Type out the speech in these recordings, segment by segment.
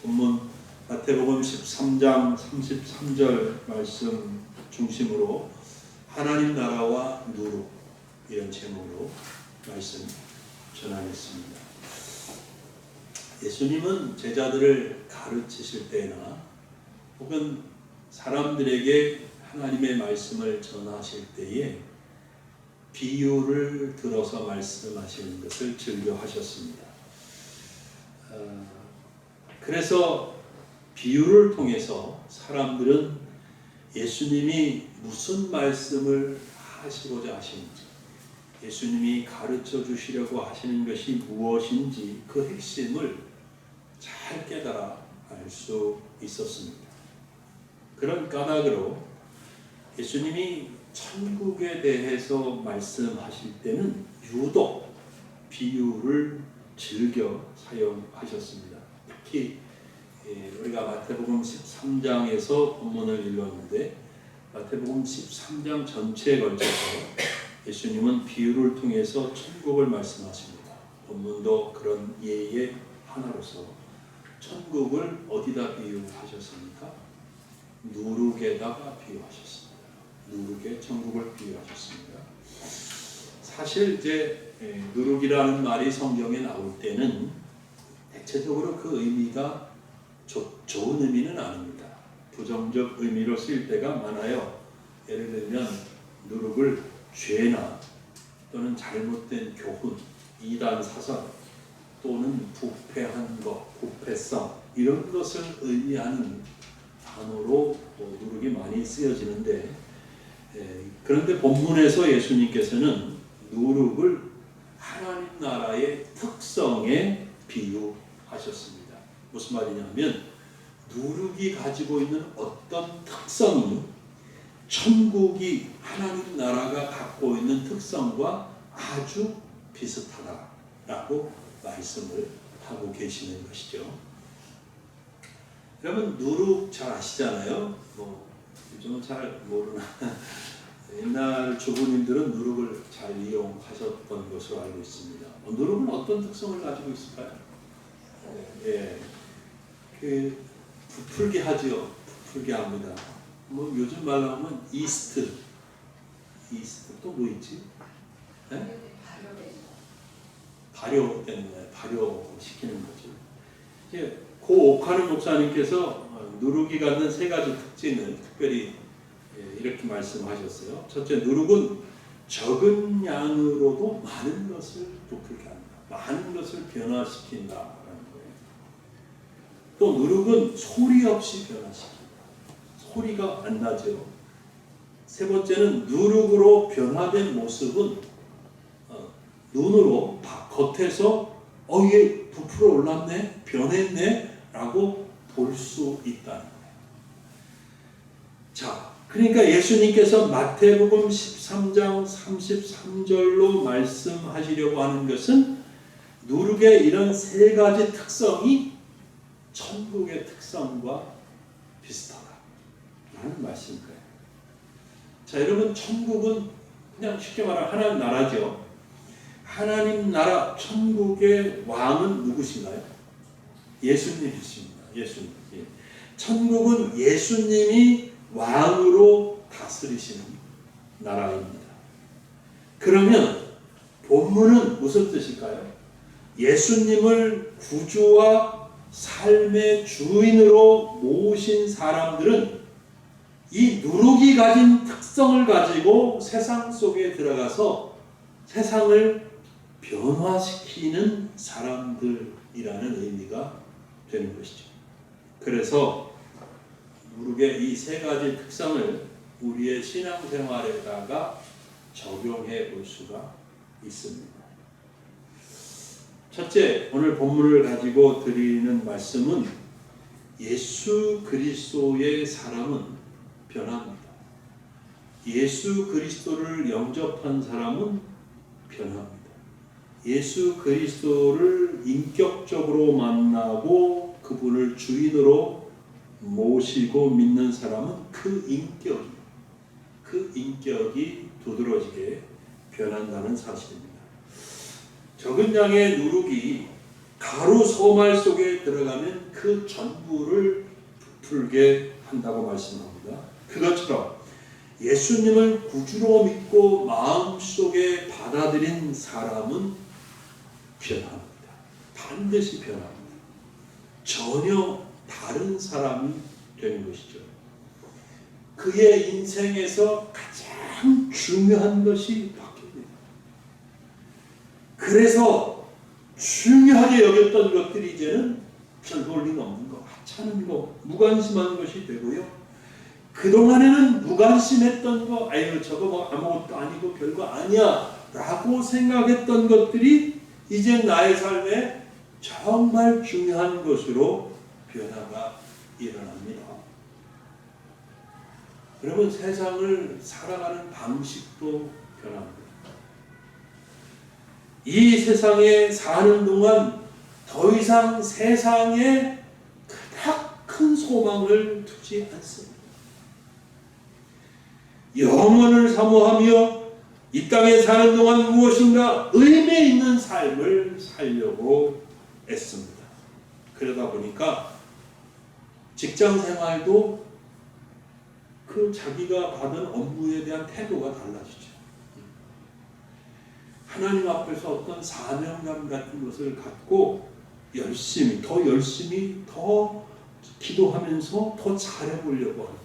본문 마태복음 13장 33절 말씀 중심으로 하나님 나라와 누룩 이런 제목으로 말씀 전하겠습니다. 예수님은 제자들을 가르치실 때나 혹은 사람들에게 하나님의 말씀을 전하실 때에 비유를 들어서 말씀하시는 것을 즐겨 하셨습니다. 그래서 비유를 통해서 사람들은 예수님이 무슨 말씀을 하시고자 하시는지, 예수님이 가르쳐 주시려고 하시는 것이 무엇인지 그 핵심을 잘 깨달아 알 수 있었습니다. 그런 까닭으로 예수님이 천국에 대해서 말씀하실 때는 유독 비유를 즐겨 사용하셨습니다. 특히 우리가 마태복음 13장에서 본문을 읽었는데 마태복음 13장 전체에 걸쳐서 예수님은 비유를 통해서 천국을 말씀하십니다. 본문도 그런 예의 하나로서 천국을 어디다 비유하셨습니까? 누룩에다가 비유하셨습니다. 누룩에 천국을 비유하셨습니다. 사실 이제 누룩이라는 말이 성경에 나올 때는 대체적으로 그 의미가 좋은 의미는 아닙니다. 부정적 의미로 쓰일 때가 많아요. 예를 들면 누룩을 죄나 또는 잘못된 교훈, 이단 사상 또는 부패한 것, 부패성 이런 것을 의미하는 단어로 누룩이 많이 쓰여지는데 그런데 본문에서 예수님께서는 누룩을 하나님 나라의 특성에 비유하셨습니다. 무슨 말이냐면 누룩이 가지고 있는 어떤 특성이 천국이 하나님 나라가 갖고 있는 특성과 아주 비슷하다라고 말씀을 하고 계시는 것이죠. 여러분 누룩 잘 아시잖아요. 요즘은 잘 모르나 옛날 주부님들은 누룩을 잘 이용하셨던 것으로 알고 있습니다. 누룩은 어떤 특성을 가지고 있을까요? 부풀게 하죠. 부풀게 합니다. 요즘 말로 하면 이스트 또 뭐 있지? 발효되는 거예요. 발효시키는 거죠. 고 옥하는 목사님께서 누룩이 갖는 세 가지 특징을 특별히 이렇게 말씀하셨어요. 첫째, 누룩은 적은 양으로도 많은 것을 부풀게 합니다. 많은 것을 변화시킨다라는 거예요. 또 누룩은 소리 없이 변화시킵니다. 소리가 안 나죠. 세 번째는 누룩으로 변화된 모습은 눈으로 겉에서 얘 부풀어 올랐네, 변했네 라고 볼 수 있다는 거예요. 자, 그러니까 예수님께서 마태복음 13장 33절로 말씀하시려고 하는 것은 누룩의 이런 세 가지 특성이 천국의 특성과 비슷하다라는 말씀인 거예요. 자, 여러분 천국은 그냥 쉽게 말하면 하나님 나라죠. 하나님 나라 천국의 왕은 누구신가요? 예수님이십니다. 예수님. 천국은 예수님이 왕으로 다스리시는 나라입니다. 그러면 본문은 무슨 뜻일까요? 예수님을 구주와 삶의 주인으로 모신 사람들은 이 누룩이 가진 특성을 가지고 세상 속에 들어가서 세상을 변화시키는 사람들이라는 의미가 되는 것이죠. 그래서 누룩의 이 세 가지 특성을 우리의 신앙생활에다가 적용해 볼 수가 있습니다. 첫째, 오늘 본문을 가지고 드리는 말씀은 예수 그리스도의 사람은 변합니다. 예수 그리스도를 영접한 사람은 변합니다. 예수 그리스도를 인격적으로 만나고 그분을 주인으로 모시고 믿는 사람은 그 인격이 두드러지게 변한다는 사실입니다. 적은 양의 누룩이 바로 소말 속에 들어가면 그 전부를 풀게 한다고 말씀합니다. 그것처럼 예수님을 구주로 믿고 마음속에 받아들인 사람은 변합니다. 반드시 변합니다. 전혀 다른 사람이 되는 것이죠. 그의 인생에서 가장 중요한 것이 바뀝니다. 그래서 중요하게 여겼던 것들이 이제는 별 볼일 없는 것, 하찮은 것, 무관심한 것이 되고요. 그동안에는 무관심했던 거, 아유 저거 뭐 아무것도 아니고 별거 아니야 라고 생각했던 것들이 이제 나의 삶에 정말 중요한 것으로 변화가 일어납니다. 여러분, 세상을 살아가는 방식도 변합니다. 이 세상에 사는 동안 더 이상 세상에 그닥 큰 소망을 두지 않습니다. 영원을 사모하며 이 땅에 사는 동안 무엇인가 의미 있는 삶을 살려고 애씁니다. 그러다 보니까 직장 생활도 그 자기가 받은 업무에 대한 태도가 달라지죠. 하나님 앞에서 어떤 사명감 같은 것을 갖고 열심히 더 기도하면서 더 잘해보려고 하는,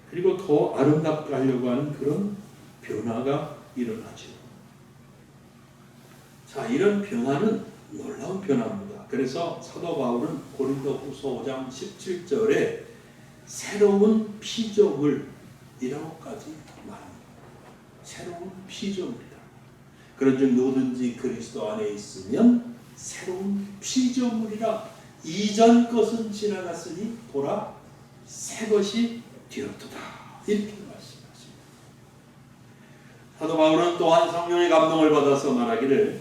그리고 더 아름답게 하려고 하는 그런 변화가 일어나죠. 자, 이런 변화는 놀라운 변화입니다. 그래서 사도 바울은 고린도후서 5장 17절에 새로운 피조물이라고까지 말합니다. 새로운 피조물이다. 그런즉 누구든지 그리스도 안에 있으면 새로운 피조물이라. 이전 것은 지나갔으니 보라 새 것이 되었도다. 이렇게 말씀하십니다. 사도 바울은 또한 성령의 감동을 받아서 말하기를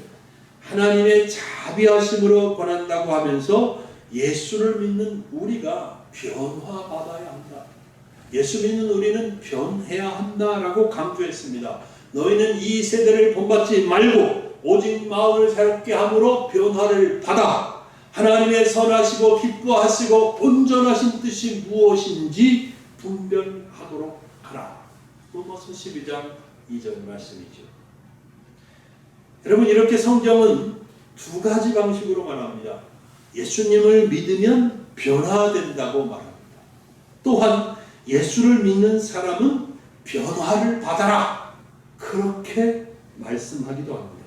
하나님의 자비하심으로 권한다고 하면서 예수를 믿는 우리가 변화받아야 한다. 예수 믿는 우리는 변해야 한다라고 강조했습니다. 너희는 이 세대를 본받지 말고 오직 마음을 새롭게 함으로 변화를 받아 하나님의 선하시고 기뻐하시고 온전하신 뜻이 무엇인지 분별하도록 하라. 로마서 12장 2절 말씀이죠. 여러분, 이렇게 성경은 두 가지 방식으로 말합니다. 예수님을 믿으면 변화된다고 말합니다. 또한 예수를 믿는 사람은 변화를 받아라. 그렇게 말씀하기도 합니다.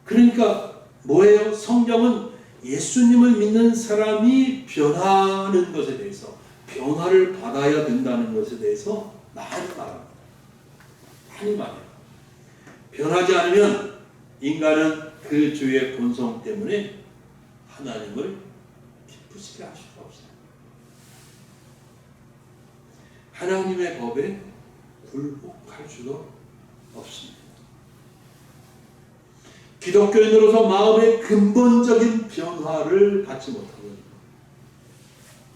그러니까 뭐예요? 성경은 예수님을 믿는 사람이 변하는 것에 대해서, 변화를 받아야 된다는 것에 대해서 많이 말합니다. 많이 말해요. 변하지 않으면 인간은 그 주의 본성 때문에 하나님을 기쁘시게 할 수가 없어요. 하나님의 법에 굴복할 수도 없습니다. 기독교인으로서 마음의 근본적인 변화를 갖지 못하면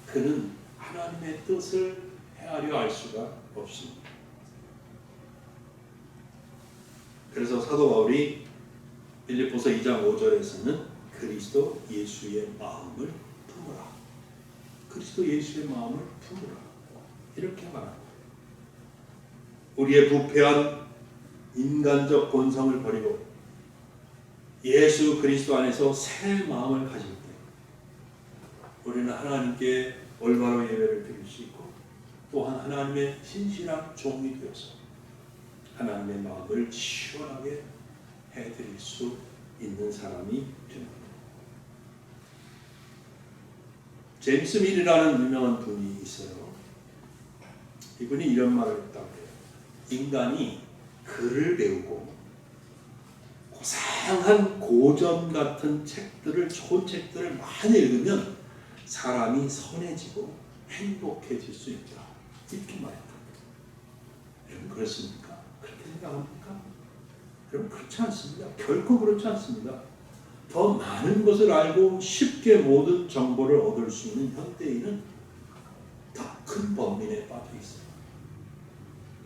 그는 하나님의 뜻을 헤아려 알 수가 없습니다. 그래서 사도 바울이 빌립보서 2장 5절에서는 그리스도 예수의 마음을 품으라. 그리스도 예수의 마음을 품으라. 이렇게 말합니다. 우리의 부패한 인간적 본성을 버리고 예수 그리스도 안에서 새 마음을 가질 때 우리는 하나님께 올바로 예배를 드릴 수 있고 또한 하나님의 신실한 종이 되어서 하나님의 마음을 시원하게 해드릴 수 있는 사람이 됩니다. 제임스 밀이라는 유명한 분이 있어요. 이분이 이런 말을 했다고 해요. 인간이 글을 배우고 고상한 고전 같은 책들을, 좋은 책들을 많이 읽으면 사람이 선해지고 행복해질 수 있다. 이렇게 말했다. 여러분 그렇습니까? 그렇게 생각합니까? 여러분 그렇지 않습니다. 결코 그렇지 않습니다. 더 많은 것을 알고 쉽게 모든 정보를 얻을 수 있는 현대인은 더 큰 범민에 빠져 있어요.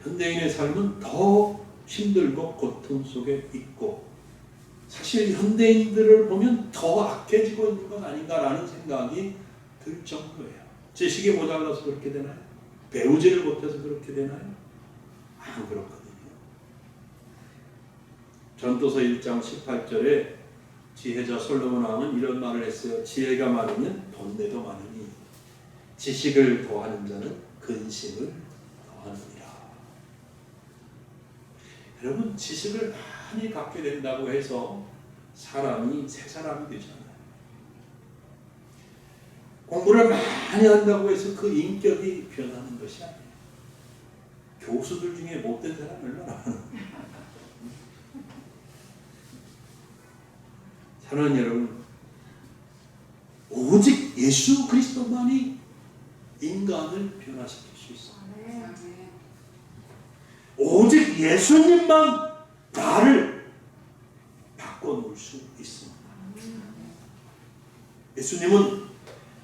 현대인의 삶은 더 힘들고 고통 속에 있고 사실 현대인들을 보면 더 악해지고 있는 것 아닌가라는 생각이 들 정도예요. 지식이 모자라서 그렇게 되나요? 배우지를 못해서 그렇게 되나요? 안 그렇거든요. 전도서 1장 18절에 지혜자 솔로몬 왕은 이런 말을 했어요. 지혜가 많으면 돈내도 많으니 지식을 더하는 자는 근심을 더하느니라. 여러분, 지식을 많이 갖게 된다고 해서 사람이 새 사람이 되지 않아요. 공부를 많이 한다고 해서 그 인격이 변하는 것이 아니에요. 교수들 중에 못된 사람 얼마나 많아요. 사랑하는 여러분, 오직 예수 그리스도만이 인간을 변화시킬 수 있습니다. 오직 예수님만 나를 바꿔놓을 수 있습니다. 예수님은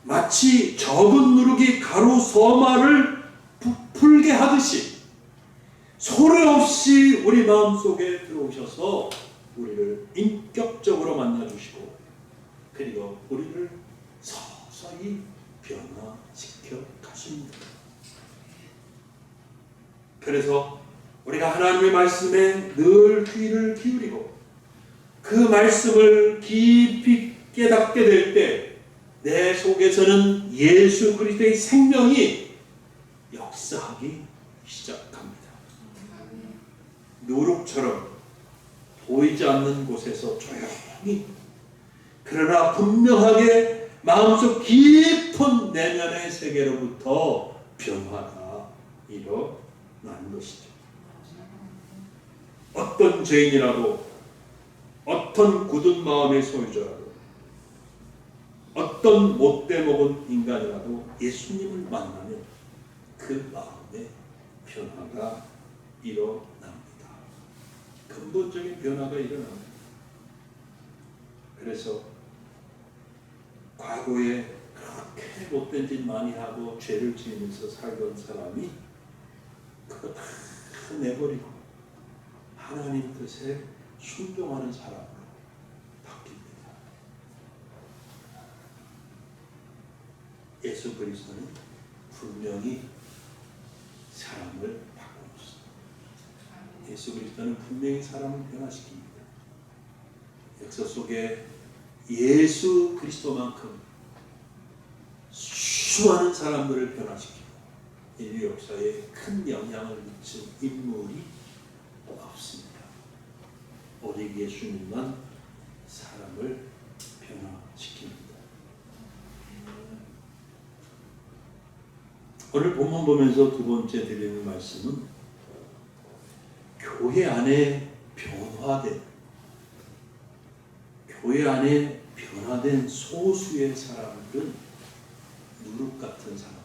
마치 적은 누룩이 가루 서마를 부풀게 하듯이 소리 없이 우리 마음속에 들어오셔서 우리를 인격적으로 만나주시고 그리고 우리를 서서히 변화시켜 가십니다. 그래서 우리가 하나님의 말씀에 늘 귀를 기울이고 그 말씀을 깊이 깨닫게 될 때 내 속에서는 예수 그리스도의 생명이 역사하기 시작합니다. 누룩처럼 보이지 않는 곳에서 조용히 그러나 분명하게 마음속 깊은 내면의 세계로부터 변화가 일어난 것이죠. 어떤 죄인이라도 어떤 굳은 마음의 소유자라도 어떤 못돼 먹은 인간이라도 예수님을 만나면 그 마음에 변화가 일어납니다. 근본적인 변화가 일어납니다. 그래서 과거에 그렇게 못된 짓 많이 하고 죄를 지으면서 살던 사람이 그거 다 내버리고 하나님 뜻에 순종하는 사람으로 바뀝니다. 예수 그리스도는 분명히 사람을 바꿔놓습니다. 예수 그리스도는 분명히 사람을 변화시킵니다. 역사 속에 예수 그리스도만큼 수많은 사람들을 변화시키고 인류 역사에 큰 영향을 미친 인물이 없습니다. 오직 예수님만 사람을 변화시킵니다. 오늘 본문 보면서 두 번째 드리는 말씀은 교회 안에 변화된 소수의 사람들은 누룩 같은 사람입니다.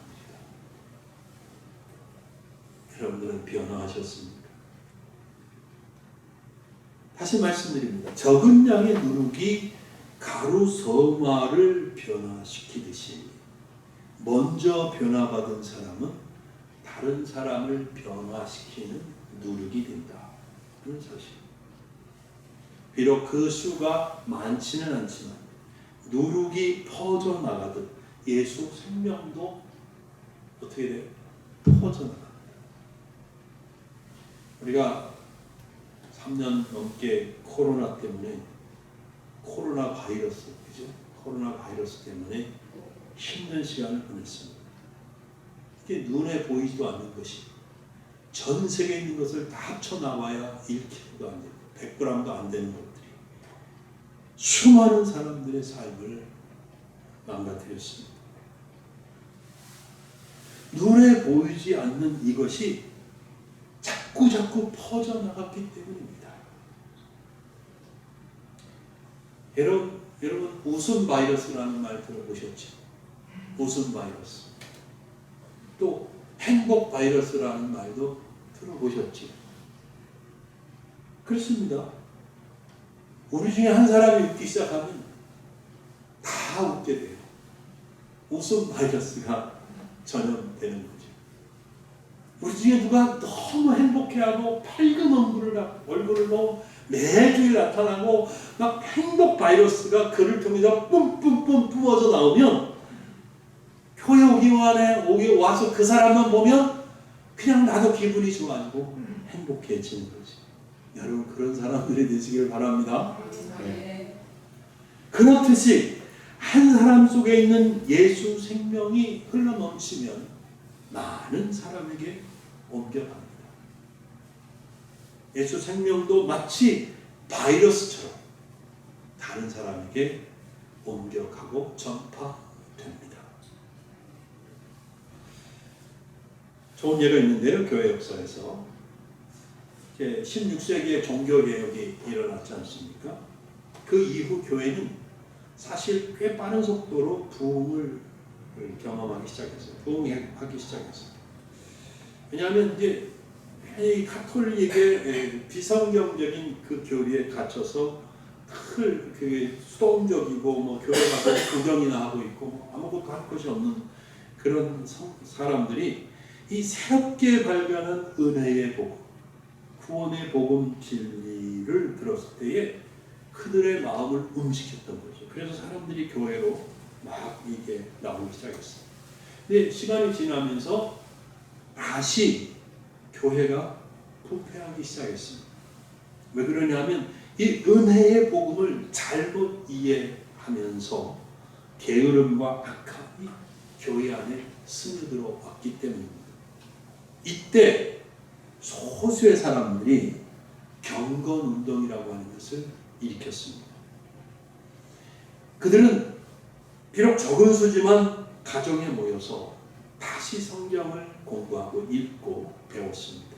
여러분들은 변화하셨습니까? 다시 말씀드립니다. 적은 양의 누룩이 가루 서마를 변화시키듯이 먼저 변화받은 사람은 다른 사람을 변화시키는 누룩이 된다. 그런 사실. 비록 그 수가 많지는 않지만 누룩이 퍼져나가듯 예수 생명도 어떻게 돼요? 퍼져나갑니다. 우리가 3년 넘게 코로나 때문에 코로나 바이러스 때문에 힘든 시간을 보냈습니다. 이게 눈에 보이지도 않는 것이 전 세계에 있는 것을 다 합쳐 나와야 1kg도 안 되고 100g도 안 되는 것들이 수많은 사람들의 삶을 망가뜨렸습니다. 눈에 보이지 않는 이것이 자꾸 퍼져나갔기 때문입니다. 여러분 웃음 바이러스라는 말 들어보셨죠? 웃음 바이러스. 또 행복 바이러스라는 말도 들어보셨죠? 그렇습니다. 우리 중에 한 사람이 웃기 시작하면 다 웃게 돼요. 웃음 바이러스가 전염되는 거죠. 우리 중에 누가 너무 행복해하고 밝은 얼굴을 매주일 나타나고 막 행복 바이러스가 그를 통해서 뿜뿜뿜 뿜어져 나오면 교회 오기 와서 그 사람만 보면 그냥 나도 기분이 좋아지고 행복해지는 거지. 여러분 그런 사람들이 되시길 바랍니다. 네. 그렇듯이 한 사람 속에 있는 예수 생명이 흘러넘치면 많은 사람에게 옮겨갑니다. 예수 생명도 마치 바이러스처럼 다른 사람에게 옮겨가고 전파됩니다. 좋은 예가 있는데요. 교회 역사에서 16세기에 종교개혁이 일어났지 않습니까? 그 이후 교회는 사실 꽤 빠른 속도로 부흥을 경험하기 시작했어요. 부흥하기 시작했어요. 왜냐하면 이제 이 가톨릭의 비성경적인 그 교리에 갇혀서 늘 그게 수동적이고 뭐 교회 가서 구경이나 하고 있고 뭐 아무것도 할 것이 없는 그런 사람들이 이 새롭게 발견한 은혜의 복음, 구원의 복음 진리를 들었을 때에 그들의 마음을 움직였던 거죠. 그래서 사람들이 교회로 막 이게 나오기 시작했어요. 근데 시간이 지나면서 다시 교회가 부패하기 시작했습니다. 왜 그러냐면 이 은혜의 복음을 잘못 이해하면서 게으름과 악함이 교회 안에 스며들어 왔기 때문입니다. 이때 소수의 사람들이 경건운동이라고 하는 것을 일으켰습니다. 그들은 비록 적은 수지만 가정에 모여서 다시 성경을 공부하고 읽고 배웠습니다.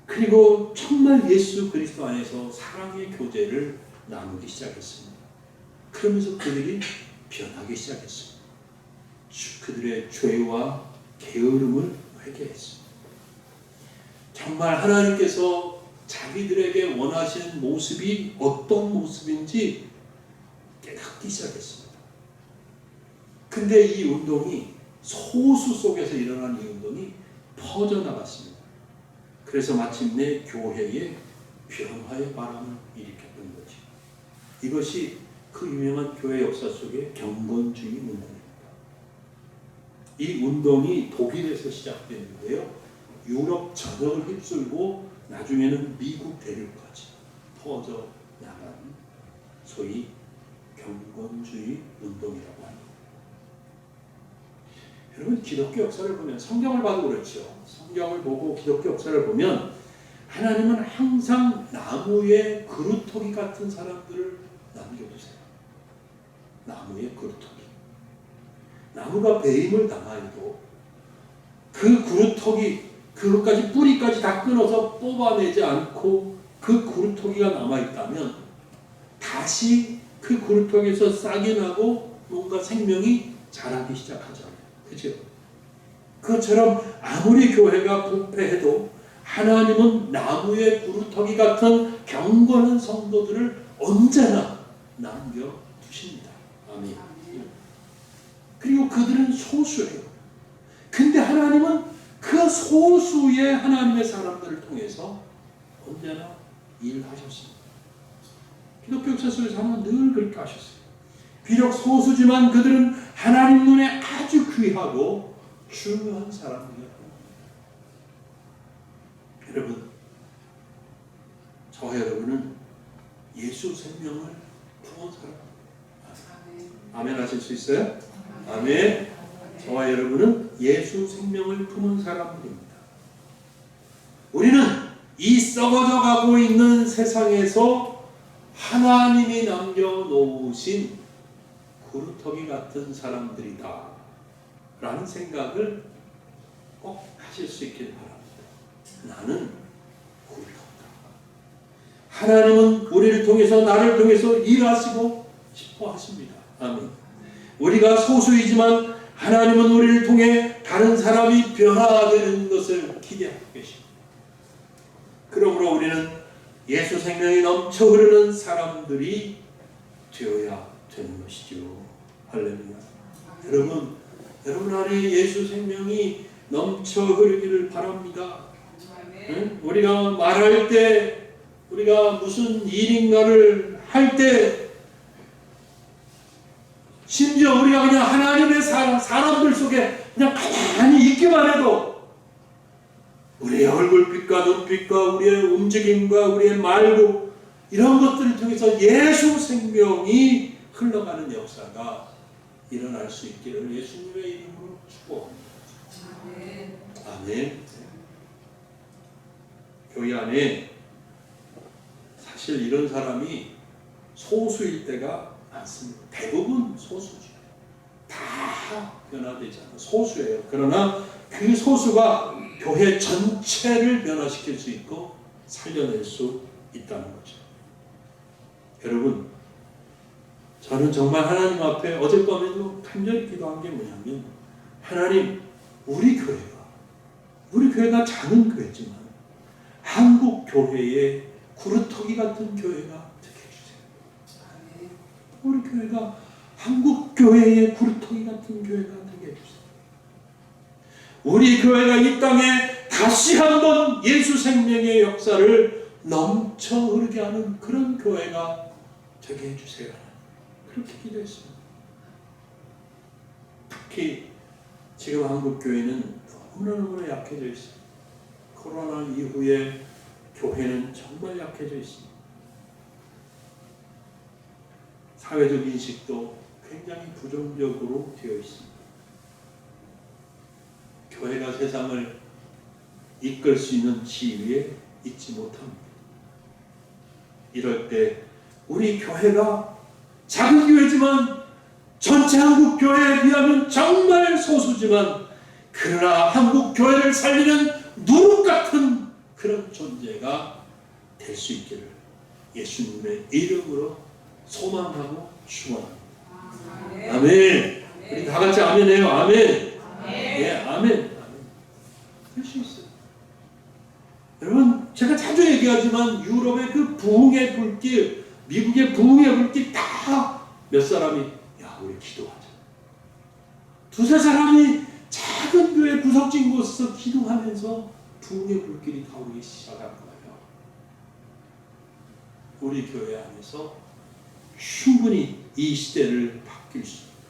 그리고 정말 예수 그리스도 안에서 사랑의 교제를 나누기 시작했습니다. 그러면서 그들이 변하기 시작했습니다. 그들의 죄와 게으름을 회개했습니다. 정말 하나님께서 자기들에게 원하시는 모습이 어떤 모습인지 깨닫기 시작했습니다. 근데 이 운동이 소수 속에서 일어난 이 운동이 퍼져나갔습니다. 그래서 마침내 교회의 변화의 바람을 일으켰던 거죠. 이것이 그 유명한 교회 역사 속의 경건주의 운동입니다. 이 운동이 독일에서 시작됐는데요. 유럽 전역을 휩쓸고 나중에는 미국 대륙까지 퍼져 나간 소위 경건주의 운동이라고 합니다. 여러분 기독교 역사를 보면 성경을 봐도 그렇죠. 성경을 보고 기독교 역사를 보면 하나님은 항상 나무의 그루터기 같은 사람들을 남겨두세요. 나무의 그루터기. 나무가 배임을 당하여도 그 그루터기 그것까지 뿌리까지 다 끊어서 뽑아내지 않고 그 그루터기가 남아있다면 다시 그 그루터기에서 싹이 나고 뭔가 생명이 자라기 시작하잖아요. 그죠? 그것처럼 아무리 교회가 부패해도 하나님은 나무의 그루터기 같은 경건한 성도들을 언제나 남겨두십니다. 아멘. 그리고 그들은 소수예요. 근데 하나님은 그 소수의 하나님의 사람들을 통해서 언제나 일하셨습니다. 기독교 역사 속에서 하나님은 늘 그렇게 하셨어요. 비록 소수지만 그들은 하나님 눈에 아주 귀하고 중요한 사람들이었습니다. 여러분, 저와 여러분은 예수 생명을 품은 사람입니다. 아멘 하실 수 있어요? 아멘. 저와 여러분은 예수 생명을 품은 사람들입니다. 우리는 이 썩어져 가고 있는 세상에서 하나님이 남겨놓으신 그루터기 같은 사람들이다 라는 생각을 꼭 하실 수 있길 바랍니다. 나는 그루터기다. 하나님은 우리를 통해서 나를 통해서 일하시고 싶어 하십니다. 아멘. 우리가 소수이지만 하나님은 우리를 통해 다른 사람이 변화되는 것을 기대하고 계십니다. 그러므로 우리는 예수 생명이 넘쳐 흐르는 사람들이 되어야 되는 것이죠. 할렐루야. 여러분 안에 예수 생명이 넘쳐 흐르기를 바랍니다. 응? 우리가 말할 때 우리가 무슨 일인가를 할 때 심지어 우리가 그냥 하나님의 사람들 속에 그냥 가만히 있기만 해도 우리의 얼굴빛과 눈빛과 우리의 움직임과 우리의 말고 이런 것들을 통해서 예수 생명이 흘러가는 역사가 일어날 수 있기를 예수님의 이름으로 축복합니다. 아멘. 교회 안에 사실 이런 사람이 소수일 때가 많습니다. 대부분 소수죠. 다 변화되지 않아 소수예요. 그러나 그 소수가 교회 전체를 변화시킬 수 있고 살려낼 수 있다는 거죠. 여러분, 저는 정말 하나님 앞에 어젯밤에도 간절히 기도한 게 뭐냐면, 하나님, 우리 교회가 작은 교회지만 한국 교회의 구루터기 같은 교회가 되게 해주세요. 우리 교회가 한국 교회의 구루터기 같은 교회가 되게 해주세요. 우리 교회가 이 땅에 다시 한번 예수 생명의 역사를 넘쳐 흐르게 하는 그런 교회가 되게 해주세요. 그렇게 기도했습니다. 특히 지금 한국 교회는 너무나 약해져 있습니다. 코로나 이후에 교회는 정말 약해져 있습니다. 사회적 인식도 굉장히 부정적으로 되어 있습니다. 교회가 세상을 이끌 수 있는 지위에 있지 못합니다. 이럴 때 우리 교회가 작은 교회지만 전체 한국 교회에 비하면 정말 소수지만 그러나 한국 교회를 살리는 누룩 같은 그런 존재가 될 수 있기를 예수님의 이름으로 소망하고 축원합니다. 아멘. 우리 다 같이 아멘해요. 아멘. 예, 아멘. 될 수 있어요. 여러분, 제가 자주 얘기하지만 유럽의 그 부흥의 불길, 미국의 부흥의 불길 다 몇 사람이 야, 우리 기도하자. 두세 사람이 작은 교회 구석진 곳에서 기도하면서 부흥의 불길이 타오르기 시작할 거예요. 우리 교회 안에서 충분히 이 시대를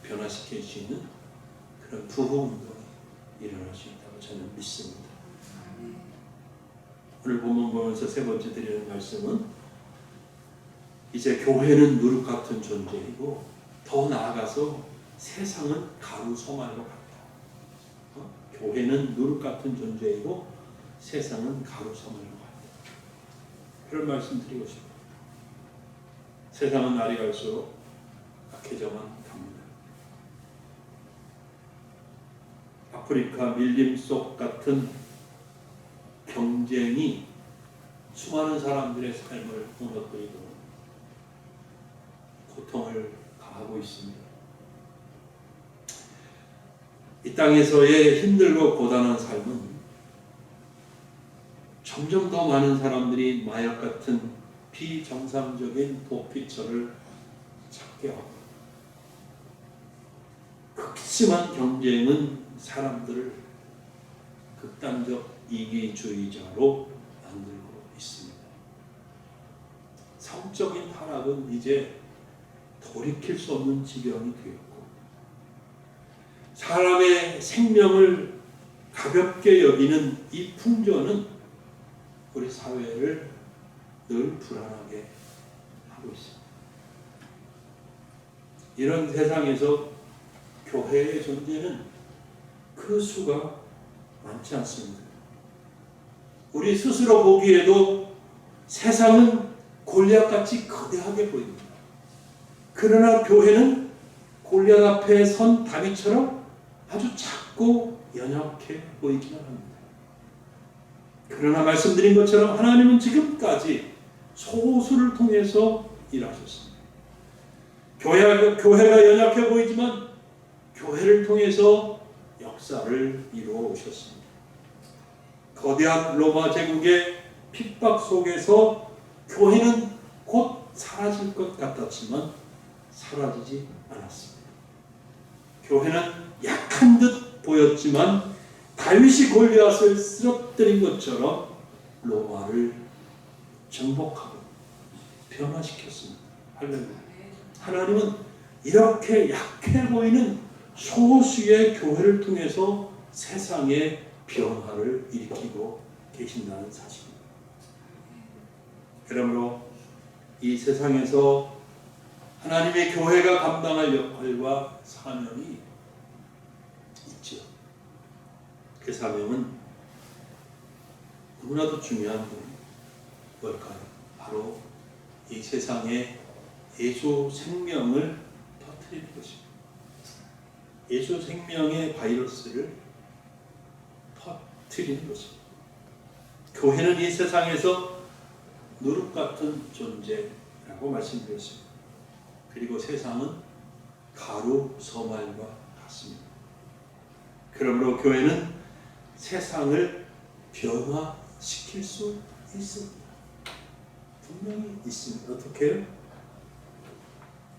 변화시킬 수 있는 그런 부흥운동이 일어날 수 있다고 저는 믿습니다. 오늘 본문 보면서 세 번째 드리는 말씀은 이제 교회는 누룩 같은 존재이고 더 나아가서 세상은 가루 소말로 같다. 교회는 누룩 같은 존재이고 세상은 가루 소말로 같다. 그런 말씀 드리고 싶어요. 세상은 날이 갈수록 약해져만 갑니다. 아프리카 밀림 속 같은 경쟁이 수많은 사람들의 삶을 무너뜨리고 고통을 가하고 있습니다. 이 땅에서의 힘들고 고단한 삶은 점점 더 많은 사람들이 마약 같은 비정상적인 도피처를 찾게 하고 극심한 경쟁은 사람들을 극단적 이기주의자로 만들고 있습니다. 성적인 타락은 이제 돌이킬 수 없는 지경이 되었고 사람의 생명을 가볍게 여기는 이 풍조는 우리 사회를 늘 불안하게 하고 있습니다. 이런 세상에서 교회의 존재는 그 수가 많지 않습니다. 우리 스스로 보기에도 세상은 골리앗같이 거대하게 보입니다. 그러나 교회는 골리앗 앞에 선 다윗처럼 아주 작고 연약해 보이기만 합니다. 그러나 말씀드린 것처럼 하나님은 지금까지 소수를 통해서 일하셨습니다. 교회가 연약해 보이지만 교회를 통해서 역사를 이루어 오셨습니다. 거대한 로마 제국의 핍박 속에서 교회는 곧 사라질 것 같았지만 사라지지 않았습니다. 교회는 약한 듯 보였지만 다윗이 골리앗을 쓰러뜨린 것처럼 로마를 정복하고 변화시켰습니다. 할렐루야. 하나님은 이렇게 약해 보이는 소수의 교회를 통해서 세상의 변화를 일으키고 계신다는 사실입니다. 그러므로 이 세상에서 하나님의 교회가 감당할 역할과 사명이 있죠. 그 사명은 너무나도 중요한 건 뭘까요? 바로 이 세상에 예수 생명을 터뜨리는 것입니다. 예수 생명의 바이러스를 터뜨리는 것입니다. 교회는 이 세상에서 누룩 같은 존재라고 말씀드렸습니다. 그리고 세상은 가루 서말과 같습니다. 그러므로 교회는 세상을 변화시킬 수 있습니다. 분명히 있습니다. 어떻게 해요?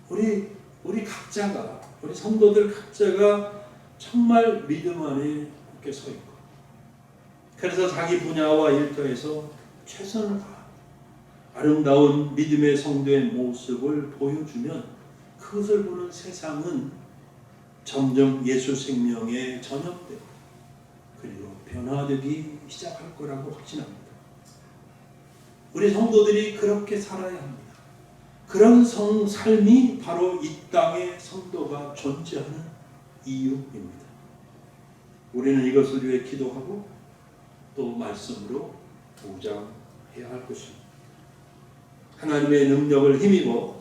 우리 각자가, 우리 성도들 각자가 정말 믿음 안에 굳게 서 있고, 그래서 자기 분야와 일터에서 최선을 다하고 아름다운 믿음의 성도의 모습을 보여주면 그것을 보는 세상은 점점 예수 생명에 전염되고 그리고 변화되기 시작할 거라고 확신합니다. 우리 성도들이 그렇게 살아야 합니다. 그런 삶이 바로 이 땅에 성도가 존재하는 이유입니다. 우리는 이것을 위해 기도하고 또 말씀으로 보장해야 할 것입니다. 하나님의 능력을 힘입어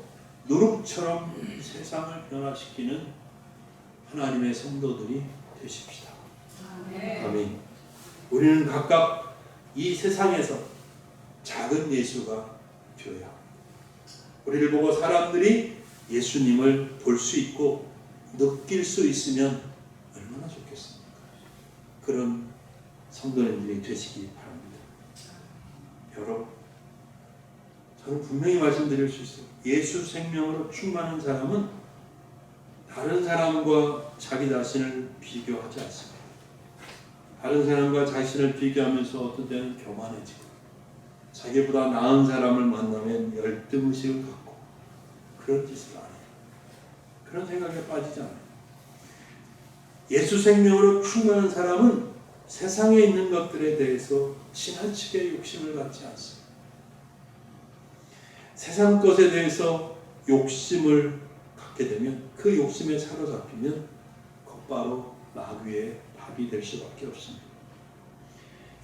누룩처럼 세상을 변화시키는 하나님의 성도들이 되십시다. 아멘. 우리는 각각 이 세상에서 작은 예수가 되어야 합니다. 우리를 보고 사람들이 예수님을 볼 수 있고 느낄 수 있으면 얼마나 좋겠습니까? 그런 성도님들이 되시기 바랍니다. 여러분, 저는 분명히 말씀드릴 수 있어요. 예수 생명으로 충만한 사람은 다른 사람과 자기 자신을 비교하지 않습니다. 다른 사람과 자신을 비교하면서 어떤 때는 교만해지고 자기보다 나은 사람을 만나면 열등의식을 갖고 그런 짓을 안 해요. 그런 생각에 빠지지 않아요. 예수 생명으로 충만한 사람은 세상에 있는 것들에 대해서 지나치게 욕심을 갖지 않습니다. 세상 것에 대해서 욕심을 갖게 되면 그 욕심에 사로잡히면 곧바로 마귀의 밥이 될 수밖에 없습니다.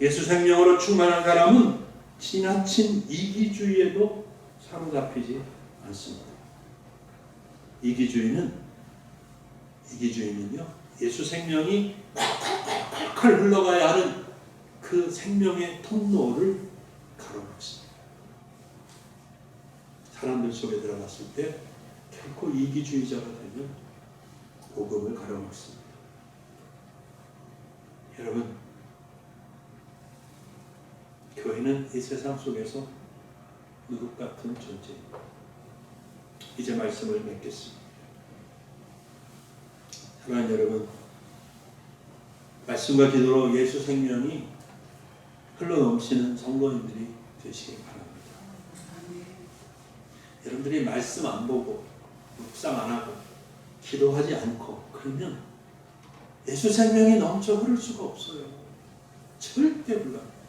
예수 생명으로 충만한 사람은 지나친 이기주의에도 사로잡히지 않습니다. 이기주의는요, 예수 생명이 콸콸콸콸 흘러가야 하는 그 생명의 통로를 가로막습니다. 사람들 속에 들어갔을 때 결코 이기주의자가 되면 복음을 가로막습니다. 여러분, 교회는 이 세상 속에서 누룩 같은 존재입니다. 이제 말씀을 맺겠습니다. 사랑하는 여러분, 말씀과 기도로 예수 생명이 흘러넘치는 성도님들이 되시기 바랍니다. 여러분들이 말씀 안 보고 묵상 안 하고 기도하지 않고 그러면 예수 생명이 넘쳐 흐를 수가 없어요. 절대 불가능해요.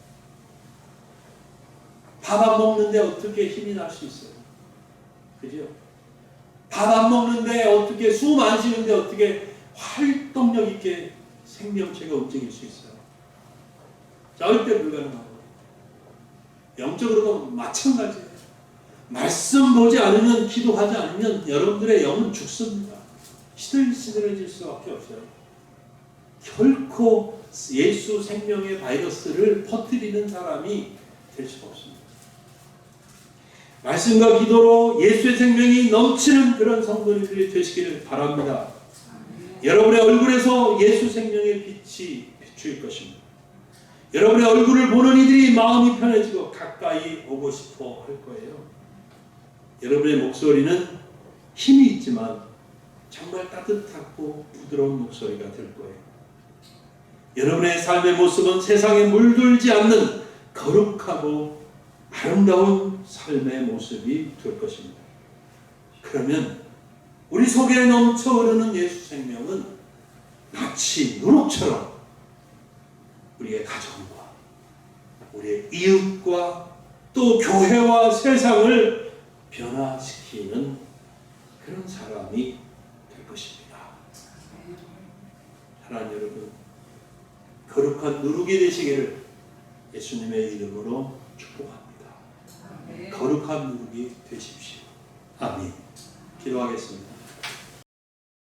밥 안 먹는데 어떻게 힘이 날 수 있어요? 그죠? 밥 안 먹는데 어떻게, 숨 안 쉬는데 어떻게 활동력 있게 생명체가 움직일 수 있어요? 절대 불가능하고, 영적으로도 마찬가지예요. 말씀 보지 않으면, 기도하지 않으면 여러분들의 영은 죽습니다. 시들시들해질 수밖에 없어요. 결코 예수 생명의 바이러스를 퍼뜨리는 사람이 될 수가 없습니다. 말씀과 기도로 예수의 생명이 넘치는 그런 성도님들이 되시기를 바랍니다. 여러분의 얼굴에서 예수 생명의 빛이 비추일 것입니다. 여러분의 얼굴을 보는 이들이 마음이 편해지고 가까이 오고 싶어 할 거예요. 여러분의 목소리는 힘이 있지만 정말 따뜻하고 부드러운 목소리가 될 거예요. 여러분의 삶의 모습은 세상에 물들지 않는 거룩하고 아름다운 삶의 모습이 될 것입니다. 그러면 우리 속에 넘쳐 흐르는 예수 생명은 마치 누룩처럼 우리의 가정과 우리의 이웃과 또 교회와 세상을 변화시키는 그런 사람이 될 것입니다. 사랑하는 여러분, 거룩한 누룩이 되시기를 예수님의 이름으로 축복합니다. 거룩한 누룩이 되십시오. 아멘. 기도하겠습니다.